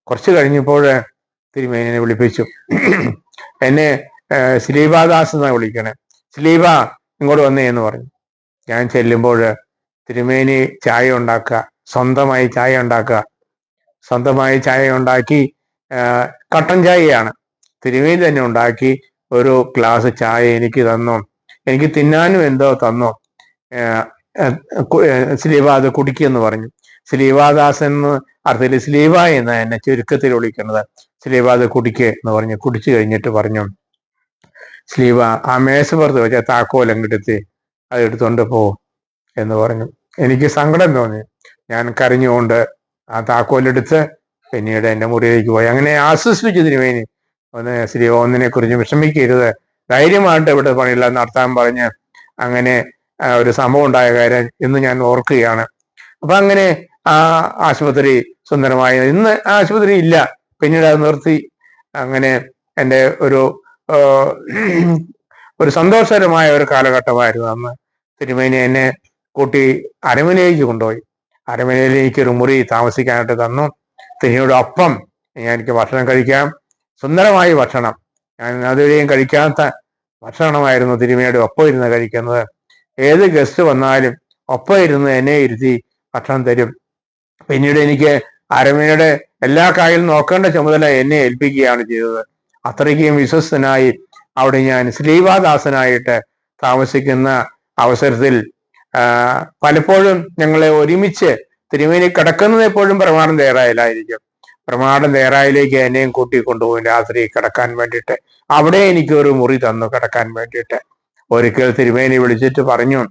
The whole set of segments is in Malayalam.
കുറച്ച് കഴിഞ്ഞപ്പോൾ തിരുമേനിനെ വിളിപ്പിച്ചു. എന്നെ സ്ലീബാദാസ് എന്നാണ് വിളിക്കണേ. സ്ലീബ ഇങ്ങോട്ട് വന്നേ എന്ന് പറഞ്ഞു. ഞാൻ ചെല്ലുമ്പോൾ തിരുമേനി ചായ ഉണ്ടാക്കുക, സ്വന്തമായി ചായ ഉണ്ടാക്കി, കട്ടൻ ചായയാണ് തിരുമേനി തന്നെ ഉണ്ടാക്കി ഒരു ഗ്ലാസ് ചായ എനിക്ക് തന്നു. എനിക്ക് തിന്നാനും എന്തോ തന്നു. സ്ലീബ അത് കുടിക്കുമെന്ന് പറഞ്ഞു. സ്ലീബാദാസ് എന്ന് അർത്ഥത്തിൽ സ്ലീബ എന്ന് എന്നെ ചുരുക്കത്തിൽ വിളിക്കുന്നത്. സ്ലീബ അത് കുടിക്ക് എന്ന് പറഞ്ഞു. കുടിച്ചു കഴിഞ്ഞിട്ട് പറഞ്ഞു, സ്ലീബ ആ മേശപ്പുറത്ത് വെച്ച താക്കോലം എടുത്ത് അത് എടുത്തോണ്ട് പോ എന്ന് പറഞ്ഞു. എനിക്ക് സങ്കടം തോന്നി. ഞാൻ കരഞ്ഞുകൊണ്ട് ആ താക്കോലെടുത്ത് പിന്നീട് എൻ്റെ മുറിയിലേക്ക് പോയി. അങ്ങനെ ആശ്വസിപ്പിച്ചു തിരുമേനി. സ്ലീബ ഒന്നിനെ കുറിച്ച് വിഷമിക്കരുത്, ധൈര്യമായിട്ട് ഇവിടെ പണിയെല്ലാം നടത്താൻ പറഞ്ഞ് അങ്ങനെ ഒരു സംഭവം ഉണ്ടായ കാര്യം ഇന്ന് ഞാൻ ഓർക്കുകയാണ്. അപ്പൊ അങ്ങനെ ആ ആശുപത്രി സുന്ദരമായി. ഇന്ന് ആശുപത്രി ഇല്ല, പിന്നീട് അത് നിർത്തി. അങ്ങനെ എൻ്റെ ഒരു സന്തോഷകരമായ ഒരു കാലഘട്ടമായിരുന്നു അന്ന്. തിരുമേനി എന്നെ കൂട്ടി അരമനയിലേക്ക് കൊണ്ടുപോയി. അരമനയിലേക്ക് ഒരു മുറി താമസിക്കാനായിട്ട് തന്നു. തിരുമേനിയോടൊപ്പം എനിക്ക് ഭക്ഷണം കഴിക്കാം, സുന്ദരമായ ഭക്ഷണം. ഞാൻ അതുവരെയും കഴിക്കാത്ത ഭക്ഷണമായിരുന്നു തിരുമേനിയുടെ ഒപ്പം ഇരുന്ന് കഴിക്കുന്നത്. ഏത് ഗസ്റ്റ് വന്നാലും ഒപ്പം ഇരുന്ന് എന്നെ ഇരുത്തി ഭക്ഷണം തരും. പിന്നീട് എനിക്ക് അരമനയുടെ എല്ലാ കാര്യങ്ങളും നോക്കേണ്ട ചുമതല എന്നെ ഏൽപ്പിക്കുകയാണ് ചെയ്തത്. അത്രയ്ക്കും വിശ്വസ്തനായി അവിടെ ഞാൻ സ്ലീബാദാസനായിട്ട് താമസിക്കുന്ന അവസരത്തിൽ പലപ്പോഴും ഞങ്ങളെ ഒരുമിച്ച് തിരുമേനി കിടക്കുന്നത് എപ്പോഴും പ്രമാണം തയ്യാറായില്ലായിരിക്കും. പ്രമാണം തയ്യാറായിലേക്ക് എന്നെയും കൂട്ടി കൊണ്ടുപോകും രാത്രി കിടക്കാൻ വേണ്ടിയിട്ട്. അവിടെ എനിക്ക് ഒരു മുറി തന്നു കിടക്കാൻ വേണ്ടിയിട്ട്. ഒരിക്കൽ തിരുമേനി വിളിച്ചിട്ട് പറഞ്ഞു,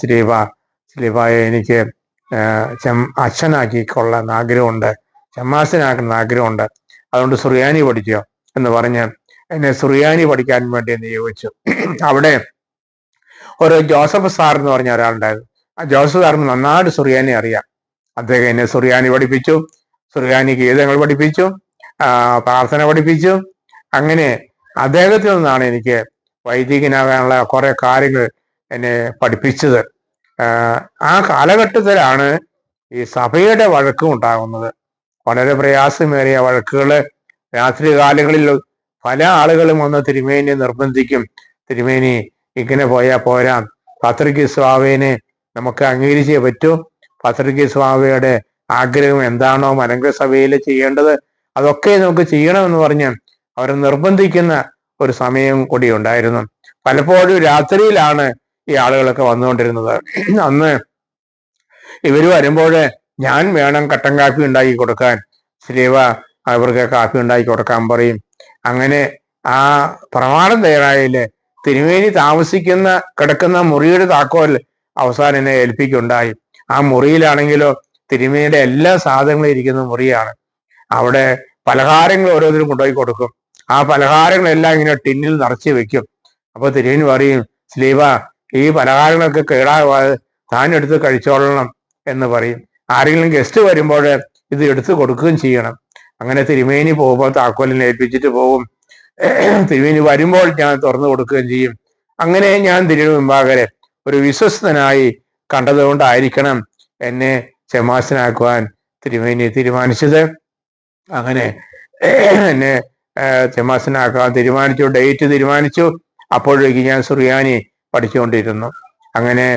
സ്ലീബായെ എനിക്ക് അച്ഛനാക്കിക്കൊള്ളാൻ ആഗ്രഹമുണ്ട്, ഷമ്മാസിനാക്കുന്ന ആഗ്രഹമുണ്ട്, അതുകൊണ്ട് സുറിയാനി പഠിച്ചോ എന്ന് പറഞ്ഞ് എന്നെ സുറിയാനി പഠിക്കാൻ വേണ്ടി നിയോഗിച്ചു. അവിടെ ഒരു ജോസഫ് സാർ എന്ന് പറഞ്ഞ ഒരാളുണ്ടായിരുന്നു. ആ ജോസഫ് സാറിന് നന്നായിട്ട് സുറിയാനി അറിയാം. അദ്ദേഹം എന്നെ സുറിയാനി പഠിപ്പിച്ചു, സുറിയാനി ഗീതങ്ങൾ പഠിപ്പിച്ചു, പ്രാർത്ഥന പഠിപ്പിച്ചു. അങ്ങനെ അദ്ദേഹത്തിൽ നിന്നാണ് എനിക്ക് വൈദികനാകാനുള്ള കുറെ കാര്യങ്ങൾ എന്നെ പഠിപ്പിച്ചത്. ആ കാലഘട്ടത്തിലാണ് ഈ സഭയുടെ വഴക്കും ഉണ്ടാകുന്നത്. വളരെ പ്രയാസമേറിയ വഴക്കുകൾ. രാത്രി കാലങ്ങളിൽ പല ആളുകളും വന്ന് തിരുമേനിയെ നിർബന്ധിക്കും. തിരുമേനി ഇങ്ങനെ പോയാൽ പോരാ, പത്രികീസ് ബാവയെ നമുക്ക് അംഗീകരിച്ചേ പറ്റൂ. പത്രികീസ് ബാവയുടെ ആഗ്രഹം എന്താണോ മലങ്കര സഭയിൽ ചെയ്യേണ്ടത് അതൊക്കെ നമുക്ക് ചെയ്യണമെന്ന് പറഞ്ഞ് അവരെ നിർബന്ധിക്കുന്ന ഒരു സമയം കൂടി ഉണ്ടായിരുന്നു. പലപ്പോഴും രാത്രിയിലാണ് ഈ ആളുകളൊക്കെ വന്നുകൊണ്ടിരുന്നത്. അന്ന് ഇവർ വരുമ്പോൾ ഞാൻ വേണം കട്ടൻ കാപ്പി ഉണ്ടാക്കി കൊടുക്കാൻ. സ്ലീബ അവർക്ക് കാപ്പി ഉണ്ടാക്കി കൊടുക്കാൻ പറയും. അങ്ങനെ ആ പ്രമാണം തയ്യാറായാല് തിരുമേനി കിടക്കുന്ന മുറിയുടെ താക്കോൽ അവസാനം എന്നെ ഏൽപ്പിക്കുണ്ടായി. ആ മുറിയിലാണെങ്കിലോ തിരുമേനിയുടെ എല്ലാ സാധനങ്ങളും ഇരിക്കുന്ന മുറിയാണ്. അവിടെ പലഹാരങ്ങൾ ഓരോരുത്തരും കൊണ്ടുപോയി കൊടുക്കും. ആ പലഹാരങ്ങളെല്ലാം ഇങ്ങനെ ടിന്നിൽ നിറച്ച് വെക്കും. അപ്പൊ തിരുമേനി പറയും, സ്ലീബ ഈ പലഹാരങ്ങളൊക്കെ കേടാവാതെ താൻ എടുത്ത് കഴിച്ചോളണം എന്ന് പറയും. ആരെങ്കിലും ഗസ്റ്റ് വരുമ്പോൾ ഇത് എടുത്ത് കൊടുക്കുകയും ചെയ്യണം. അങ്ങനെ തിരുമേനി പോകുമ്പോൾ താക്കോലിനെ ഏൽപ്പിച്ചിട്ട് പോകും. തിരുമേനി വരുമ്പോൾ ഞാൻ തുറന്നു കൊടുക്കുകയും ചെയ്യും. അങ്ങനെ ഞാൻ തിരുമേനി മുമ്പാകെ ഒരു വിശ്വസ്തനായി കണ്ടതുകൊണ്ടായിരിക്കണം എന്നെ ഷമ്മാസനാക്കുവാൻ തിരുമേനി തീരുമാനിച്ചത്. അങ്ങനെ എന്നെ ഷമ്മാസനാക്കാൻ തീരുമാനിച്ചു. ഡേറ്റ് തീരുമാനിച്ചു. അപ്പോഴേക്ക് ഞാൻ സുറിയാനി പഠിച്ചുകൊണ്ടിരുന്നു. അങ്ങനെ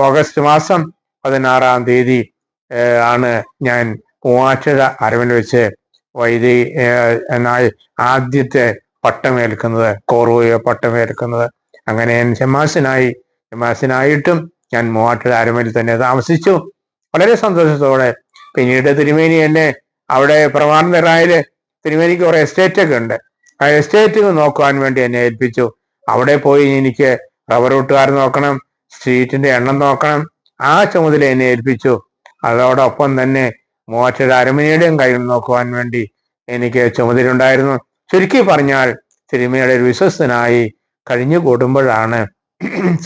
ഓഗസ്റ്റ് മാസം 16-ാം തീയതി ആണ് ഞാൻ മൂവാറ്റുപുഴ അരമന വെച്ച് എന്നായി ആദ്യത്തെ പട്ടമേൽക്കുന്നത്, കോറോയ പട്ടമേൽക്കുന്നത്. അങ്ങനെ ഞാൻ ഷമ്മാസിനായിട്ടും ഞാൻ മൂവാറ്റുപുഴ അരമനയിൽ തന്നെ താമസിച്ചു, വളരെ സന്തോഷത്തോടെ. പിന്നീട് തിരുമേനി എന്നെ അവിടെ പ്രമാണം തയ്യാറായാല് തിരുമേനിക്ക് കുറെ എസ്റ്റേറ്റൊക്കെ ഉണ്ട്. ആ എസ്റ്റേറ്റ് നോക്കുവാൻ വേണ്ടി എന്നെ ഏൽപ്പിച്ചു. അവിടെ പോയി എനിക്ക് റബ്ബർ വെട്ടുകാർ നോക്കണം, സ്ട്രീറ്റിന്റെ എണ്ണം നോക്കണം. ആ ചുമതല എന്നെ ഏൽപ്പിച്ചു. അതോടൊപ്പം തന്നെ മൂവാറ്റുപുഴ അരമനയുടെയും കാര്യങ്ങൾ നോക്കുവാൻ വേണ്ടി എനിക്ക് ചുമതലയുണ്ടായിരുന്നു. ചുരുക്കി പറഞ്ഞാൽ തിരുമേനിയുടെ ഒരു വിശ്വസ്തനായി കഴിഞ്ഞു കൂടുമ്പോഴാണ്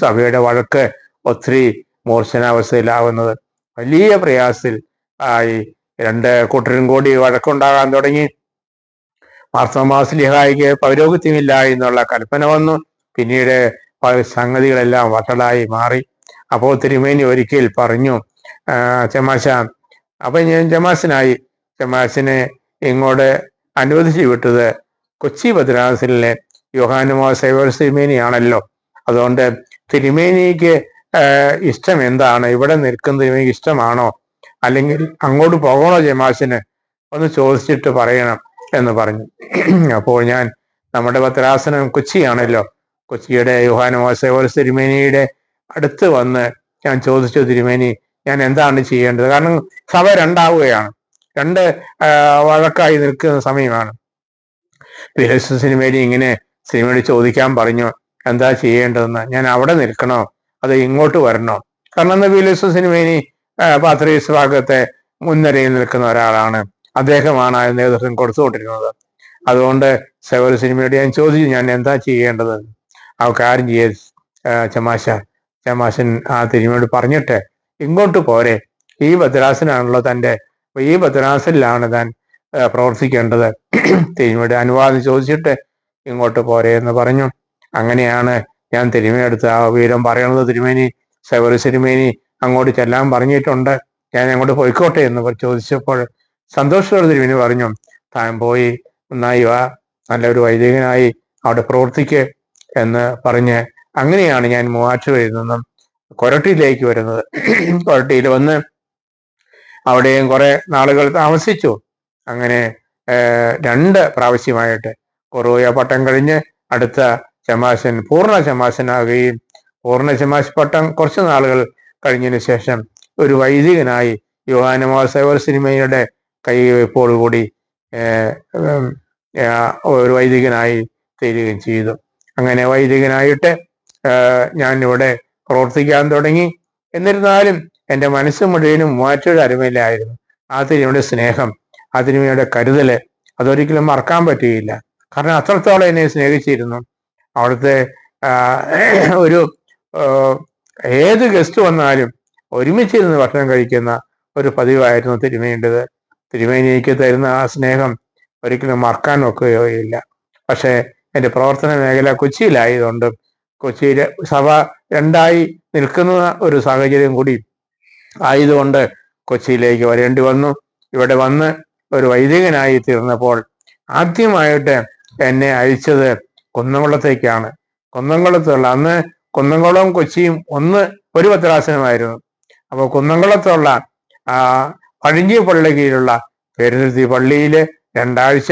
സഭയുടെ വഴക്ക് ഒത്തിരി മൂർച്ഛനാവസ്ഥയിലാവുന്നത്. വലിയ പ്രയാസത്തിൽ ആയി. രണ്ട് കൂട്ടരും കൂടി വഴക്കുണ്ടാകാൻ തുടങ്ങി. മാർത്തോമാ ശ്ലീഹായ്ക്ക് പൗരോഹിത്യമില്ല എന്നുള്ള കൽപ്പന വന്നു. പിന്നീട് സംഗതികളെല്ലാം വഷളായി മാറി. അപ്പോൾ തിരുമേനി ഒരിക്കൽ പറഞ്ഞു, ചമാശ അപ്പൊ ഞാൻ ജമാസിനെ ഇങ്ങോട്ട് അനുവദിച്ചു വിട്ടത് കൊച്ചി ഭദ്രാസനിലെ യോഹാനുമോ സേവർ തിരുമേനിയാണല്ലോ. അതുകൊണ്ട് തിരുമേനിക്ക് ഇഷ്ടം എന്താണ്, ഇവിടെ നിൽക്കുന്ന തിരുമേനിക്ക് ഇഷ്ടമാണോ, അല്ലെങ്കിൽ അങ്ങോട്ട് പോകണോ ജമാസിന്, ഒന്ന് ചോദിച്ചിട്ട് പറയണം എന്ന് പറഞ്ഞു. അപ്പോൾ ഞാൻ നമ്മുടെ ഭദ്രാസനം കൊച്ചിയാണല്ലോ, കൊച്ചിയുടെ യോഹാനുമോ സേവർ തിരുമേനിയുടെ അടുത്ത് വന്ന് ഞാൻ ചോദിച്ചു, തിരുമേനി ഞാൻ എന്താണ് ചെയ്യേണ്ടത്? കാരണം സഭ രണ്ടാവുകയാണ്, രണ്ട് വഴക്കായി നിൽക്കുന്ന സമയമാണ്. സിനിമേനി ഇങ്ങനെ സിനിമയോട് ചോദിക്കാൻ പറഞ്ഞു എന്താ ചെയ്യേണ്ടതെന്ന്. ഞാൻ അവിടെ നിൽക്കണോ അത് ഇങ്ങോട്ട് വരണോ? കാരണം അന്ന് സിനിമേനി പാത്രീസ് ഭാഗത്തെ മുൻനിരയിൽ നിൽക്കുന്ന ഒരാളാണ്, അദ്ദേഹമാണ് ആ നേതൃത്വം കൊടുത്തുകൊണ്ടിരുന്നത്. അതുകൊണ്ട് സേവർ സിനിമയോട് ഞാൻ ചോദിച്ചു ഞാൻ എന്താ ചെയ്യേണ്ടത്. ആ കാര്യം ചെയ്യ ചമാശൻ ആ തിരുമയോട് പറഞ്ഞിട്ട് ഇങ്ങോട്ട് പോരെ, ഈ ഭദ്രാസനാണല്ലോ ഈ ഭദ്രാസനിലാണ് താൻ പ്രവർത്തിക്കേണ്ടത്, തിരുമയുടെ അനുവാദം ചോദിച്ചിട്ട് ഇങ്ങോട്ട് പോരെ എന്ന് പറഞ്ഞു. അങ്ങനെയാണ് ഞാൻ തിരുമയെടുത്ത് ആ വിവരം പറയണത്. സേവർ തിരുമേനി അങ്ങോട്ട് ചെല്ലാൻ പറഞ്ഞിട്ടുണ്ട്, ഞാൻ അങ്ങോട്ട് പോയിക്കോട്ടെ എന്ന് ചോദിച്ചപ്പോൾ സന്തോഷത്തോടെ തിരുമേനി പറഞ്ഞു താൻ പോയി നന്നായി വാ, നല്ലൊരു വൈദികനായി അവിടെ പ്രവർത്തിക്ക് എന്ന് പറഞ്ഞ് അങ്ങനെയാണ് ഞാൻ മൂവാറ്റുപുഴയിൽ നിന്നും കൊരട്ടിയിലേക്ക് വരുന്നത്. കൊരട്ടിയിൽ വന്ന് അവിടെയും കുറെ നാളുകൾ താമസിച്ചു. അങ്ങനെ 2 പ്രാവശ്യമായിട്ട് കൊറോയ പട്ടം കഴിഞ്ഞ് അടുത്ത ചമാശൻ പൂർണ്ണ ചമാശനാകുകയും പൂർണ്ണ ചമാശ് പട്ടം കുറച്ച് നാളുകൾ കഴിഞ്ഞതിന് ശേഷം ഒരു വൈദികനായി യോഹാനുമോ സേവർ സിനിമയുടെ കൈവയ്പോടുകൂടി ഒരു വൈദികനായി തീരുകയും ചെയ്തു. അങ്ങനെ വൈദികനായിട്ട് ഞാൻ ഇവിടെ പ്രവർത്തിക്കാൻ തുടങ്ങി. എന്നിരുന്നാലും എൻ്റെ മനസ്സ് മുഴുവനും മൂവാറ്റുപുഴ അരുമയിലായിരുന്നു. ആ തിരുമയുടെ സ്നേഹം, ആ തിരുമയുടെ കരുതല് അതൊരിക്കലും മറക്കാൻ പറ്റുകയില്ല. കാരണം അത്രത്തോളം എന്നെ സ്നേഹിച്ചിരുന്നു. അവിടുത്തെ ഒരു ഏത് ഗസ്റ്റ് വന്നാലും ഒരുമിച്ചിരുന്ന് ഭക്ഷണം കഴിക്കുന്ന ഒരു പതിവായിരുന്നു തിരുമേണ്ടത്. തിരുമേനി എനിക്ക് തരുന്ന ആ സ്നേഹം ഒരിക്കലും മറക്കാൻ ഒക്കുകയില്ല. പക്ഷേ എൻ്റെ പ്രവർത്തന മേഖല കൊച്ചിയിലായതുകൊണ്ടും കൊച്ചിയിലെ സഭ രണ്ടായി നിൽക്കുന്ന ഒരു സാഹചര്യം കൂടി ആയതുകൊണ്ട് കൊച്ചിയിലേക്ക് വരേണ്ടി വന്നു. ഇവിടെ വന്ന് ഒരു വൈദികനായി തീർന്നപ്പോൾ ആദ്യമായിട്ട് എന്നെ അയച്ചത് കുന്നംകുളത്തേക്കാണ്. കുന്നംകുളത്തുള്ള അന്ന് കുന്നംകുളവും കൊച്ചിയും ഒരു ഭദ്രാസനമായിരുന്നു. അപ്പോൾ കുന്നംകുളത്തുള്ള പഴഞ്ഞി പള്ളി കീഴിലുള്ള പെരുന്തുരുത്തി പള്ളിയില് 2 ആഴ്ച,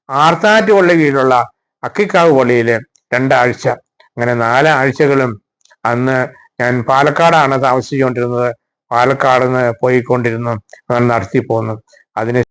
ആർത്താറ്റ് പള്ളി കീഴിലുള്ള അക്കിക്കാവ് പള്ളിയില് 2 ആഴ്ച, അങ്ങനെ 4 ആഴ്ചകളും അന്ന് ഞാൻ പാലക്കാടാണ് താമസിച്ചുകൊണ്ടിരുന്നത്. പാലക്കാട് നിന്ന് പോയിക്കൊണ്ടിരുന്നു, നടത്തി പോന്നു. അതിന്